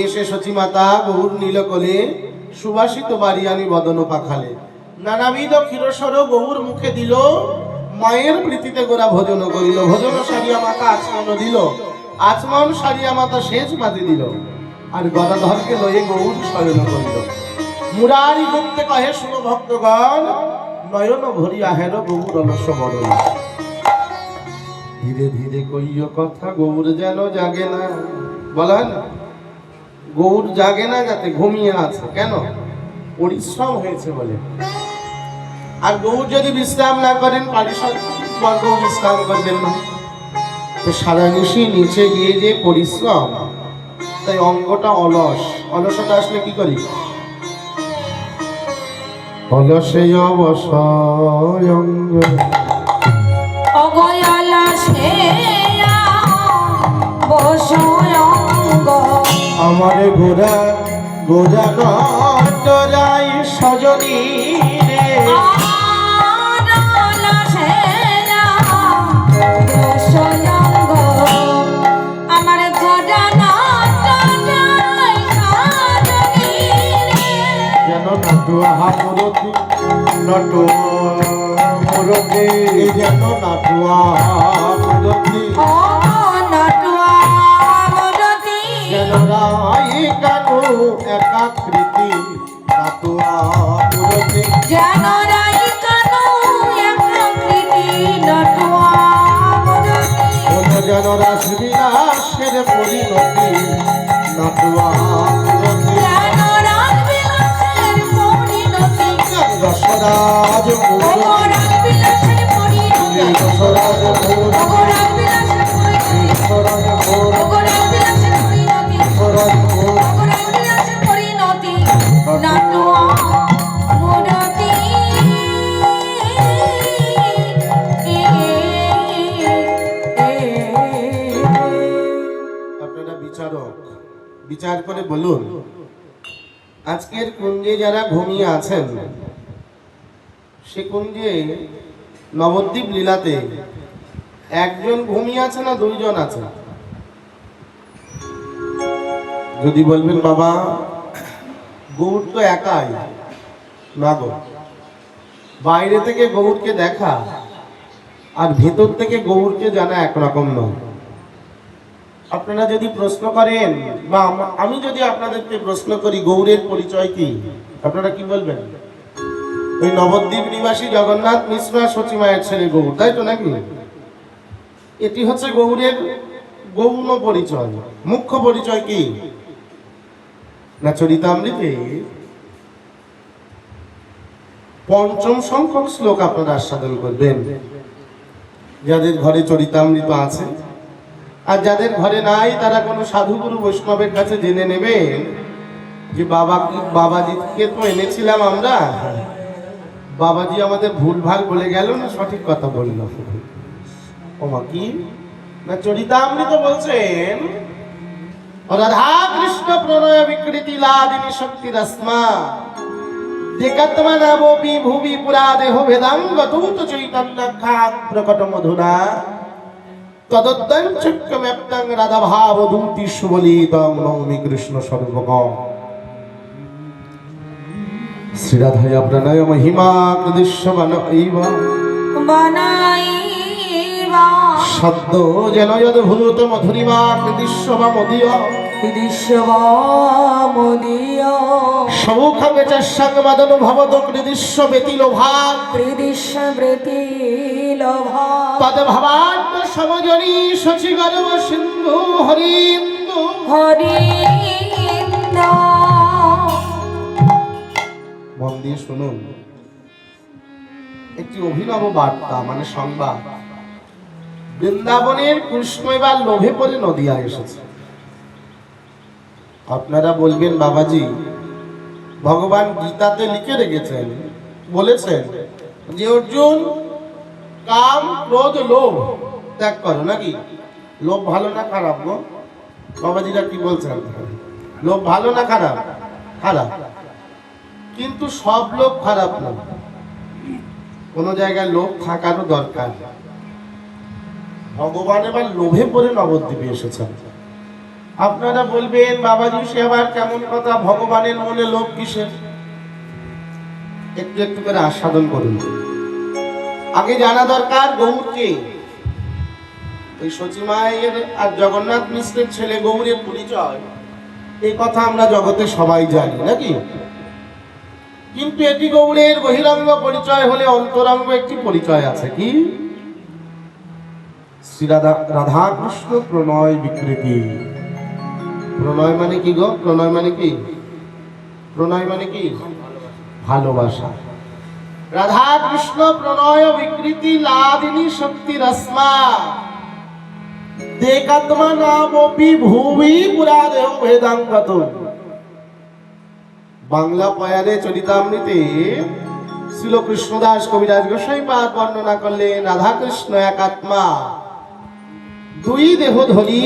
এসে সচিমাতা গৌর নীলকলে সুবাসিত বাড়িয়ানি বদন পাখালে নানাবিধ ক্ষীরসর গৌর মুখে দিল। মায়ের প্রীতিতে গোরা ভোজন করিল। ভোজন সারিয়া মাতা আচমন দিল। আচমন সারিয়া মাতা সেচ বাঁধি দিল। আর গদাধরকে লয়ে গৌর শয়ন করিল। মুরারি গুপ্তে কহে শুভ ভক্তগণ, নয়ন ভরিয়া হের গৌর অলস বরণ। ধীরে ধীরে কইও কথা, গৌর যেন জাগে না। বলেন গৌর জাগে না, যাতে ঘুমিয়ে আছে। কেন? পরিশ্রম হয়েছে বলে। আর গৌর যদি বিশ্রাম না করেন, পারিষদ বর্গ বিশ্রাম করবেন না। তো সারা নিশি নিচে গিয়ে যে পরিশ্রম, তাই অঙ্গটা অলস। অলসতা আসলে কি করি? অলসে অবসয় অঙ্গ আমারে গোরা গোরা নটরাই সজনী রে। আমার গোরা নটরাই সজনী রে। যেন নাটুয়া হামরতি নট মরতে, যেন নাটুয়া হামরতি যেন রাই কানু একাকৃতি নাটুয়া মরতে, যেন রাই কানু একাকৃতি নাটুয়া মরতে, যেন রাস বিলাসের পরিণতি নাটুয়া মরতে, যেন রাস বিলাসের পরিণতি দশরাজ রাস বিলাসের পরিণতি দশরাজ রাস বিলাসের পরিণতি রাস বিলাসের পরিণতি রাস বিলাসের পরিণতি নাটুয়া মরতে। আপনারা বিচারক, বিচার করে বলুন, আজকের কুঞ্জে যারা ঘুমিয়ে আছেন, সে কুঞ্জে নবদ্বীপ লীলাতে একজন ঘুমিয়ে আছে না দুইজন আছে? যদি বলবেন বাবা গৌর তো একাই, না গো, বাইরে থেকে গৌরকে দেখা আর ভেতর থেকে গৌরকে জানা একরকম নয়। আপনারা যদি প্রশ্ন করেন বা আমি যদি আপনাদেরকে প্রশ্ন করি গৌরের পরিচয় কি, আপনারা কি বলবেন? ওই নবদ্বীপ নিবাসী জগন্নাথ মিশ্র সচিমায়ের ছেলে গৌর, তাই তো নাকি? এটি হচ্ছে গৌরের গৌণ পরিচয়। মুখ্য পরিচয় কি না? চরিতামৃতে পঞ্চম সংখ্যক শ্লোক আপনারা আস্বাদন করবেন। যাদের ঘরে চরিতামৃত আছে আর যাদের ঘরে নাই, তারা কোনো সাধুগুরু বৈষ্ণবের কাছে জেনে নেবেন যে বাবাজিকে তো এনেছিলাম আমরা, বাবাজি আমাদের ভুলভাল বলে গেল না সঠিক কথা বলল। ওমা কি না, চরিতামৃত বলছেন রাধা কৃষ্ণ প্রণয় বিকৃতি লাদিনী শক্তি রশ্মা দেকাত্মা নাবপি ভুবি পুরা দেহ ভেদাঙ্গ দূত চৈতন্য খাক প্রকট মধুরা তদদ্দং চক্রম্যাপ্তং রাধা ভাব দূতি সুবলিতং নৌমি কৃষ্ণ সর্বগম। শ্রীরাধায় প্রণয় মহিমা কৃদৃশ্য বানাইবা শব্দ যেন যদ্ভূত মধুরিমা কৃদৃশ্য বা মদীয় সৌখ বেচার মদন ভবত কৃদৃশ্য ব্যতিলোভা পদ ভবান্ত সমজনী শচী গর্ভ সিন্ধু হরিন্দু হরিন্দু। মন দিয়ে শুনুন, একটি অভিনব বার্তা, মানে সংবাদ। বৃন্দাবনের কৃষ্ণ এবার লোভে পড়ে নদিয়া এসেছে। আপনারা বলবেন বাবাজি ভগবান গীতাতে লিখে রেখেছেন, বলেছেন যে অর্জুন কাম ক্রোধ লোভ ত্যাগ করো, নাকি? লোভ ভালো না খারাপ গো? বাবাজিরা কি বলছেন? লোভ ভালো না খারাপ? খারাপ। কিন্তু সব লোভ খারাপ না, কোনো জায়গায় লোভ থাকারও দরকার। ভগবান এবার লোভে পড়ে নবদ্বীপে এসেছেন। আপনারা বলবেন বাবাজি সে আবার কেমন কথা, ভগবানের মনে লোভ কিসের? একটু একটু করে আস্বাদন করুন। আগে জানা দরকার গৌরকে, ওই সচিমায়ের আর জগন্নাথ মিশ্রের ছেলে গৌরের পরিচয়, এই কথা আমরা জগতে সবাই জানি নাকি? কিন্তু এটি গৌরের বহিরঙ্গ পরিচয় হলে অন্তরঙ্গ একটি পরিচয় আছে। কি? শ্রী রাধা কৃষ্ণ প্রণয় বিকৃতি। প্রণয় মানে কি গো? প্রণয় মানে কি? প্রণয় মানে কি? ভালোবাসা। রাধা কৃষ্ণ প্রণয় বিকৃতি লাদিনী শক্তি রসমা দেকাত্মা নামপি ভুবি পুরা দেহ ভেদাঙ্গত। বাংলা পয়ারে চরিতামৃতে শ্রীল কৃষ্ণদাস কবিরাজ গোসাইপাদ বর্ণনা করলেন রাধা কৃষ্ণ এক আত্মা, দুই দেহ ধরি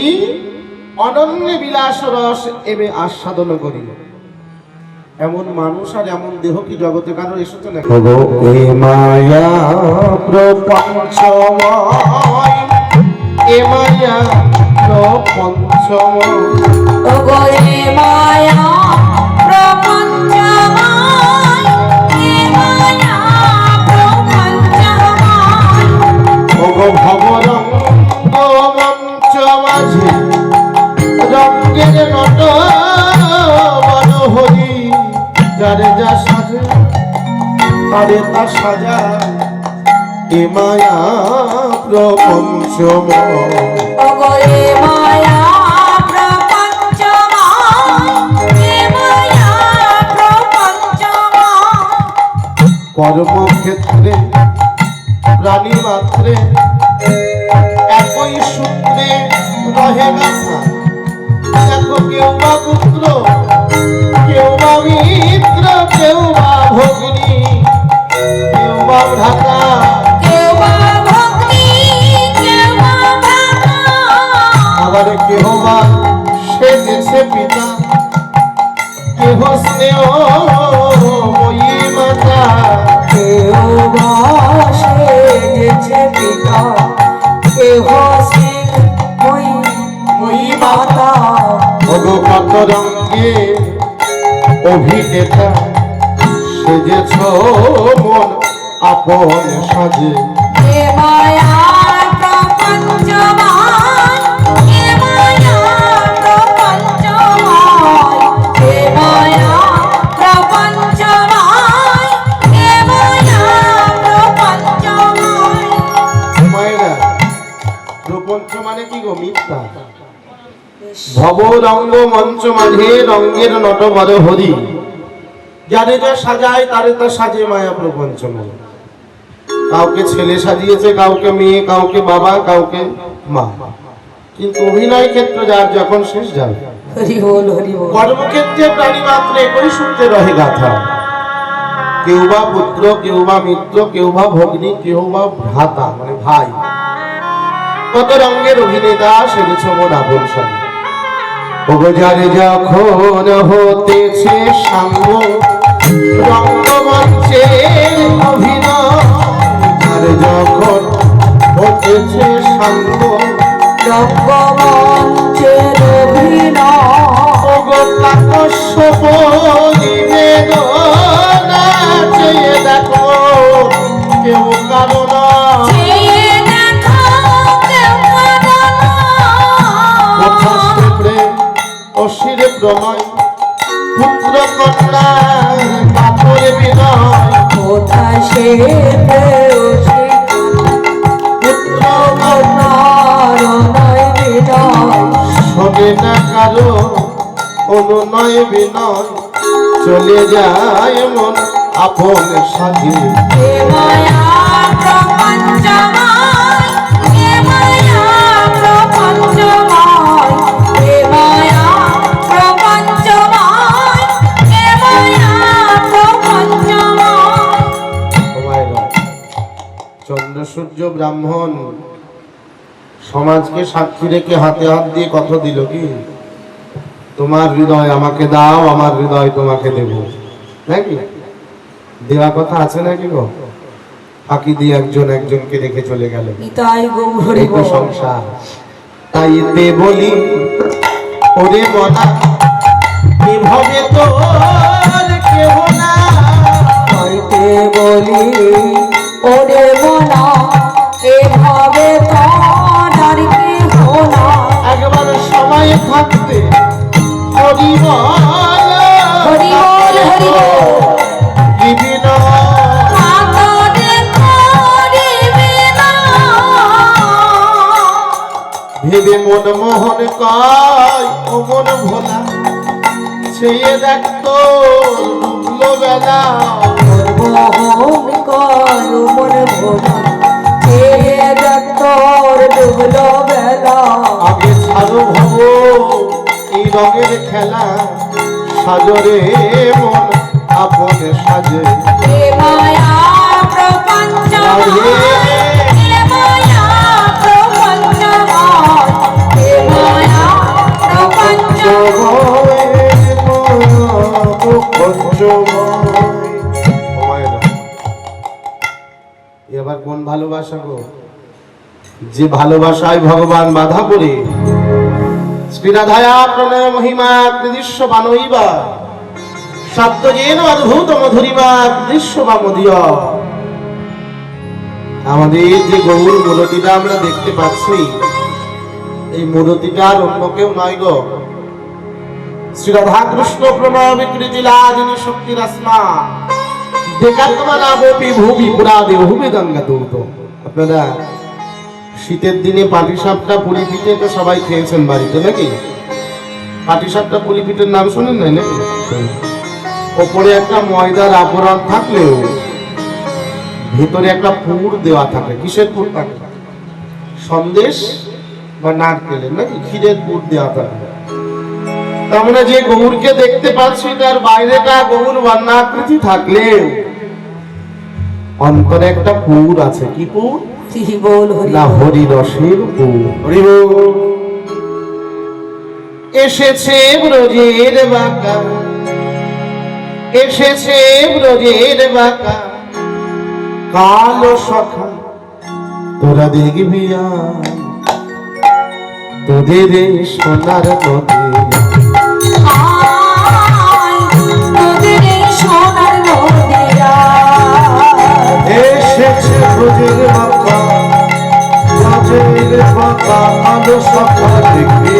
অনন্য বিলাস রস এবে আস্বাদন করি। এমন মানুষ আর এমন দেহ কি জগতে কারো এসেছে না? এ মায়া প্রপঞ্চময়, এ মায়া প্রপঞ্চময়, ওগো এ মায়া প্রপঞ্চময়, এ মায়া প্রপঞ্চময়, ওগো ভবরঙ্গ মঞ্চ মাঝে রঙ্গের নট বনহরি, যারে যা সাজে তারে তা সাজা, এ মায়া প্রপঞ্চময়। ওগো এ মায়া প্রপঞ্চময়, এ মায়া প্রপঞ্চময়, কর্মক্ষেত্রে প্রাণী মাত্রে একই সূত্রে রহে গাথা। দেখো কেউ বা পুত্র, কেউ বা মিত্র, কেউ বা ভগ্নী, কেউ বা ভ্রাতা, কেউ বা ভগ্নী, কেউ বা ভ্রাতা, আবার কেহ বা সে দেশে পিতা, কেহ স্নেহ মই মাতা, কেউ বা সেজেছে পিতা, কেহ সে মই মাতা। ওগো কত রঙ্গে অভিনেতা সেজেছ মন আপন সাজে, এ মায়া প্রপঞ্চময়, এ মায়া প্রপঞ্চময়, এ মায়া প্রপঞ্চময়, এ মায়া প্রপঞ্চময়। মায়েরা প্রপঞ্চ মানে কি গো? মিথ্যা। ভব রঙ্গ মঞ্চ মাঝে রঙ্গের নট বড় হরি, যারে যা সাজায় তারে তা সাজে মায়া প্রপঞ্চ মানে। কাউকে ছেলে সাজিয়েছে, কাউকে মেয়ে, কাউকে বাবা, কাউকে মা, কিন্তু অভিনয় ক্ষেত্র যার যখন শেষ যায়। হরি বল, হরি বল। কর্মক্ষেত্রে প্রাণী মাত্র একই সূত্রে রহে গাথা। কেউ বা পুত্র, কেউ বা মিত্র, কেউ বা ভগ্নী, কেউ বা ভ্রাতা মানে ভাই। কত রঙের অভিনেতা সেরেছ মন আপন সাজে। ওগো যারে যখন হতেছে সাঙ্গ রঙ্গমঞ্চের অভিনয়, যারে যখন হতেছে সাঙ্গ রঙ্গমঞ্চের অভিনয়, ওগো কাকস্যপ নিবেদনা চেয়ে দেখো কেউ কারো নয়। চেয়ে দেখো কেউ কারো নয়। অথাস্তে প্রেম অশিরে প্রণয়, পুত্র কন্যার পাথরে বিনয়, কোথায় সে পেয়েছে পুত্র কন্যার নয় বিনয়। শোনে না কারো অনুনয় বিনয়, চলে যায় মন আপন সাজে। এ মায়া প্রপঞ্চময়, এ মায়া প্রপঞ্চময়, এ মায়া প্রপঞ্চময়, এ মায়া প্রপঞ্চময়। চন্দ্র সূর্য ব্রাহ্মণ সমাজকে সাক্ষী রেখে হাতে হাত দিয়ে কথা দিল কি, তোমার হৃদয় আমাকে দাও, আমার হৃদয় তোমাকে দেব, নাকি দেওয়া কথা আছে নাকি গো? ফাঁকি দিয়ে একজন একজনকে রেখে চলে গেল। নিতাই গৌর হরি এই তো বল। সংসার। তাইতে বলি ওরে মনা এভাবে তোর কেহ না হইতে বলি ওরে মনা এভাবে তোর আর কেহ না। একবার সময় থাকতে হরি বল হরি বল হরি বল বিভিন্ন কাতরে করিবে না। ভেবে মন মোহন কয় ও মন ভোলা ছেয়ে দেখ তোর ডুবলো বেলা মোহন কর মন ভোলা এ তোর ডুবলো বেলা। আগে ছাড়ো ভব এই রঙের খেলা সাজরে মন আপন সাজে এ মায়া প্রপঞ্চ এ মায়া প্রপঞ্চ এ মায়া প্রপঞ্চ। এবার কোন ভালোবাসা গো যে ভালোবাসায় ভগবান বাধা পড়ে শ্রীরাধায়া প্রণয় মহিমা কৃদৃশ্য বানইবা সত্যজেন অদ্ভুত মধুরিমা কৃদৃশ্য বামদীয়। আমাদের যে গৌর মূরতিটা আমরা দেখতে পাচ্ছি এই মূরতিটার অন্য কেউ নয় গো শ্রীরাধা কৃষ্ণ প্রণয় বিকৃতি লাদিনী শক্তির আসমা দেখাত্মনাবপি ভূমি পুরা দেহুবে গঙ্গা দৌত। আপনারা শীতের দিনে পাটিসাপটা পুলি পিঠে তো সবাই খেয়েছেন বাড়িতে নাকি? পাটিসাপটা পুলি পিঠের নাম শোনেন নাই নাকি? ওপরে একটা ময়দার আবরণ থাকলেও ভিতরে একটা পুর দেওয়া থাকে। কিসের পুর থাকে? সন্দেশ বা নারকেলের নাকি ক্ষীরের পুর দেওয়া থাকে। আমরা যে গৌরকে দেখতে পাচ্ছি তার বাইরেটা গৌর বর্ণাকৃতি থাকলেও অন্তরে একটা পুর আছে। কি পুর? হরি বল হরি না হরি রসের পুর। হরি বল। এসেছে ব্রজের বাঁকা এসেছে ব্রজের বাঁকা কালো সখা তোরা দেখবি তোদের সোনার নদী তোদের সোনার নদিয়া এসেছে ব্রজের বাঁকা কালো সখা দেখবি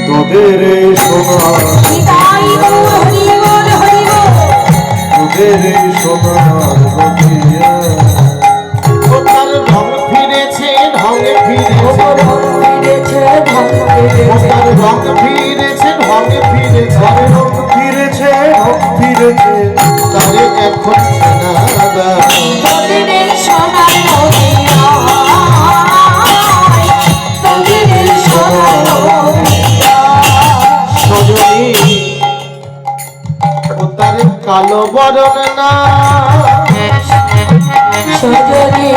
তোদের সোনার নিতাই গৌর হরি বল হরি বল তোদের সোনার নদিয়া। ও তার ঢং ফিরেছে ঢং ফিরেছে রং ফিরেছে ঢং ফিরেছে তার রং ফিরেছে ঢং ফিরেছে রং ফিরেছে ঢং ফিরেছে তারে এখন শোনাবা তোদের সোনার নদিয়া তোদের সোনার নদিয়া। সজনী ও তার কালো বরণ না সজনী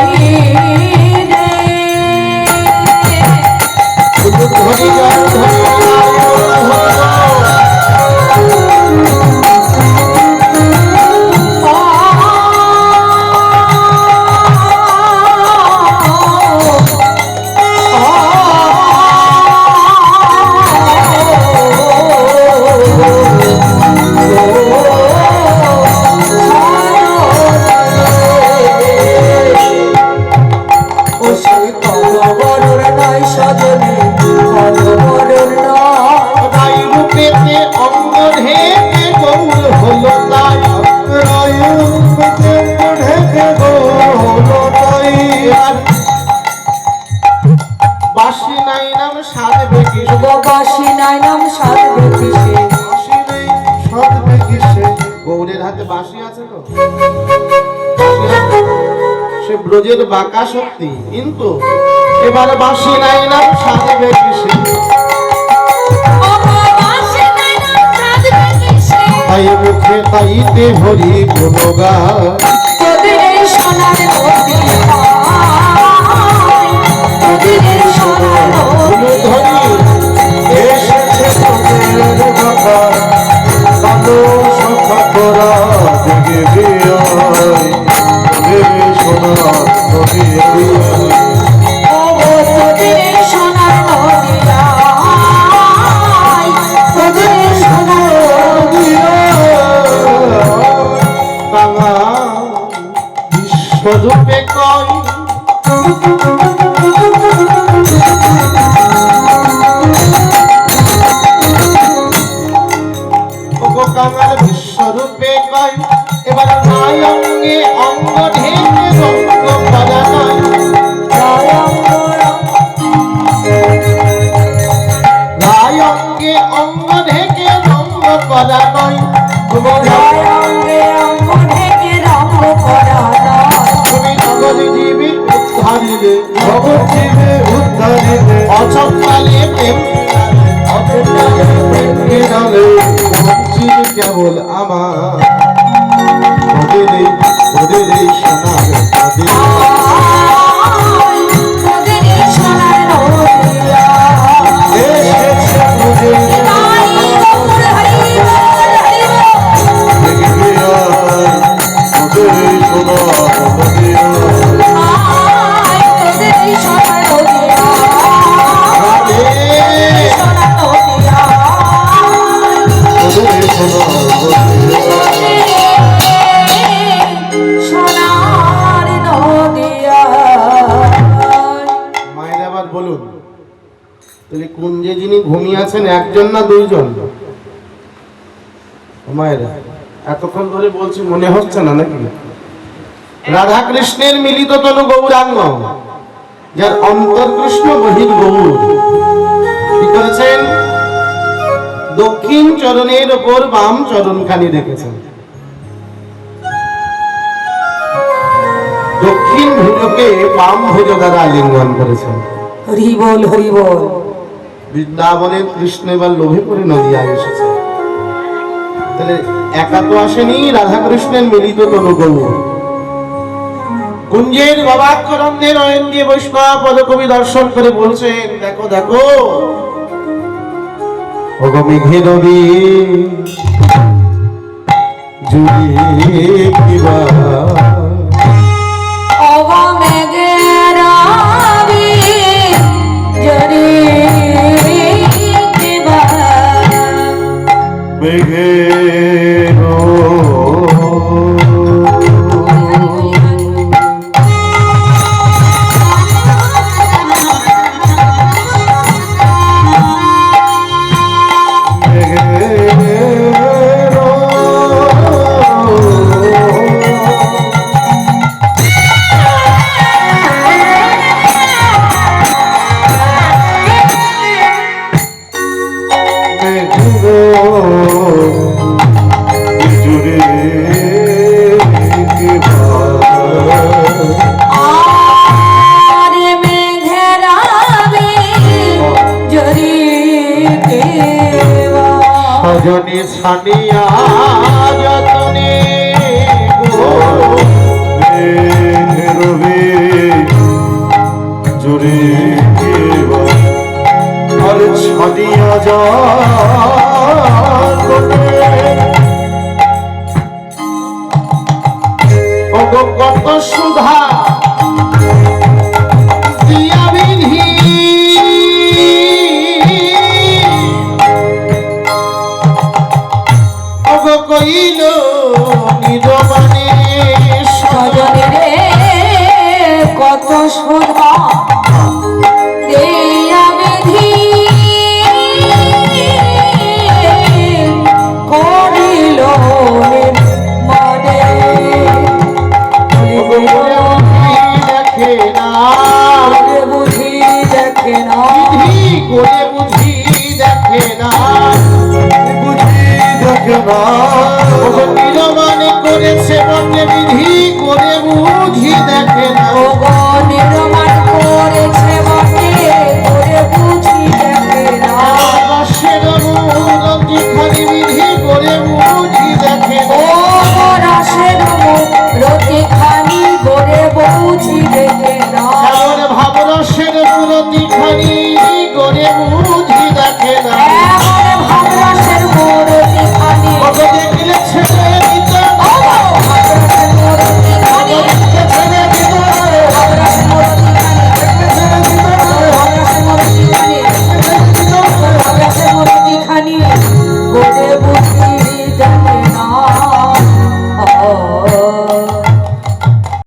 রে শুধু ধরি গান ধরি তাই রূপেতে অঙ্গ ঢেকে গৌর হলো তাই রূপেতে অঙ্গ ঢেকে গৌর হলো তাই বাসি নাই নাম সাধবে কি বাসি নাই নাম সাধবে কিসে বাসি নেই সাধবে কিসে গৌরের হাতে বাঁশি আছে তো বাঁশি আছে। সে ব্রজের বাঁকা শক্তি কিন্তু এবার বাঁশি নাই নাম সাধবে কিসে বাসি নাই নাম সাধবে কিসে তাই মুখে তাইতে হরি গুণগান তোদের সোনার নদিয়া তোদের সোনার নদিয়া। এসেছে তোদের বাঁকা কালো সখা তোরা দেখবি তোদের সোনার নদী তোদের সোনার নদিয়া অঙ্গ ঢেকে রঙ্গ করা নয়, বোধহয় অঙ্গে অঙ্গ ঢেকে রঙ্গ করা নয়। তুমি নগর জীবী উদ্ধারিলে, নগর জীবে উদ্ধারিলে, অচঞ্চলে প্রেম বিনালে, বঞ্চিত কেবল আমার ওদের এই সোনার নদী। তোদের এই সোনার নদিয়া। এসেছে বুঝে তাই গৌর হরি বল, হরি বল। আয় তোদের এই সোনার নদিয়া। সোনার নদিয়া। সোনার নদিয়া। মায়ের আবার বলুন, তাহলে কুঞ্জে যিনি ঘুমিয়ে আছেন একজন না দুইজন? মায়ের এতক্ষণ ধরে বলছি মনে হচ্ছে না নাকি? রাধা কৃষ্ণের মিলিত তনু গৌরাঙ্গ, যার অন্তর কৃষ্ণ বহির গৌর, কি করেছেন? দক্ষিণ চরণের ওপর বাম চরণখানি রেখেছেন, দক্ষিণ ভুজকে বাম ভুজ দ্বারা আলিঙ্গন করেছেন। হরি বল, হরি বল। বৃন্দাবনের কৃষ্ণ এবার লোভে পড়ে নদিয়ায় এসেছে। তাহলে একা তো আসেনি, রাধা কৃষ্ণের মিলিত তনু গৌর। কুঞ্জের গবাক্ষরণ্যের নয়ন দিয়ে বৈষ্ণব পদকবি দর্শন করে বলছেন, দেখো দেখো ওগো মেঘে রবি জুড়ে কিবা, ওগো মেঘের আবি জরি কিবা। মেঘে আরে মেঘের আবি জরি কিবা। সজনে সানিয়া যতনে রবি জুড়ে আর ছানিয়া যা কত সুধা দিয়া বিধি কইল নিরমানে সজনে রে কত শোভা দেয়া বিধি করিল মানে। দেখে না করে বুঝি দেখে না। বিধি করে বুঝি দেখে না, বুঝি দেখে না নিরমানে করেছে বটে, বিধি করে বুঝি দেখে না। ওগো নির্মাণ করেছে বটে করে বুঝি দেখে না। রসের মূরতি খালি বিধি করে বুঝি দেখে না। ওগো রসের রতি খানি করে বুঝি দেখে না। এমন ভাবরসের মূরতি খালি করে বুঝি দেখে না। এমন ভাবরসের মূরতি খানি। কত দেখলে ছেলে দিত, ওগো ভাবরসের মূরতি খানি। ছেলে দিত, ভাবরসের মূরতি খানি। ছেলে দিত, ভাবরসের মূরতি খানি। ভাবরসের মূরতি খানি করে